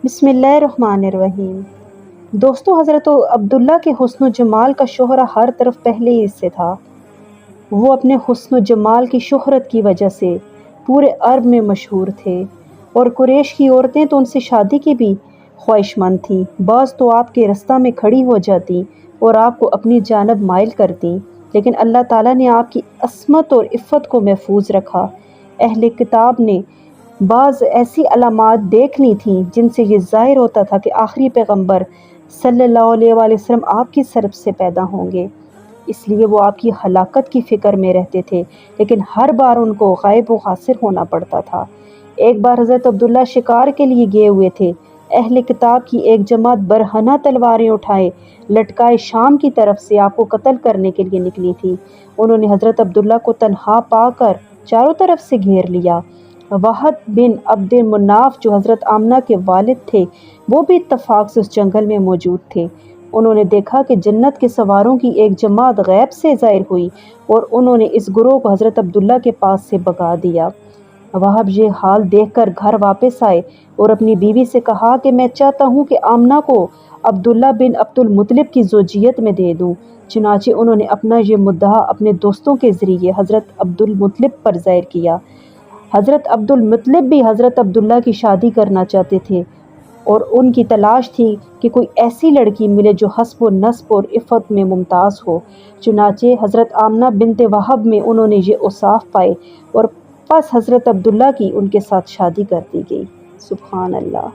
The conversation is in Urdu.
بسم اللہ الرحمن الرحیم۔ دوستو، حضرت عبداللہ کے حسن و جمال کا شہرہ ہر طرف پہلے ہی سے تھا۔ وہ اپنے حسن و جمال کی شہرت کی وجہ سے پورے عرب میں مشہور تھے، اور قریش کی عورتیں تو ان سے شادی کی بھی خواہش مند تھیں۔ بعض تو آپ کے رستہ میں کھڑی ہو جاتی اور آپ کو اپنی جانب مائل کرتی، لیکن اللہ تعالیٰ نے آپ کی عصمت اور عفت کو محفوظ رکھا۔ اہل کتاب نے بعض ایسی علامات دیکھ لی تھیں جن سے یہ ظاہر ہوتا تھا کہ آخری پیغمبر صلی اللہ علیہ وآلہ وسلم آپ کی طرف سے پیدا ہوں گے، اس لیے وہ آپ کی ہلاکت کی فکر میں رہتے تھے، لیکن ہر بار ان کو غائب و خاسر ہونا پڑتا تھا۔ ایک بار حضرت عبداللہ شکار کے لیے گئے ہوئے تھے۔ اہل کتاب کی ایک جماعت برہنہ تلواریں اٹھائے لٹکائے شام کی طرف سے آپ کو قتل کرنے کے لیے نکلی تھی۔ انہوں نے حضرت عبداللہ کو تنہا پا کر چاروں طرف سے گھیر لیا۔ وحد بن عبد مناف جو حضرت آمنہ کے والد تھے، وہ بھی اتفاق سے اس جنگل میں موجود تھے۔ انہوں نے دیکھا کہ جنت کے سواروں کی ایک جماعت غیب سے ظاہر ہوئی اور انہوں نے اس گروہ کو حضرت عبداللہ کے پاس سے بھگا دیا۔ وہب یہ حال دیکھ کر گھر واپس آئے اور اپنی بیوی سے کہا کہ میں چاہتا ہوں کہ آمنہ کو عبداللہ بن عبد المطلب کی زوجیت میں دے دوں۔ چنانچہ انہوں نے اپنا یہ مدعا اپنے دوستوں کے ذریعے حضرت عبد المطلب پر ظاہر کیا۔ حضرت عبد المطلب بھی حضرت عبداللہ کی شادی کرنا چاہتے تھے اور ان کی تلاش تھی کہ کوئی ایسی لڑکی ملے جو حسب و نسب اور عفت میں ممتاز ہو۔ چنانچہ حضرت آمنہ بنت وہب میں انہوں نے یہ اوصاف پائے اور پس حضرت عبداللہ کی ان کے ساتھ شادی کر دی گئی۔ سبحان اللہ۔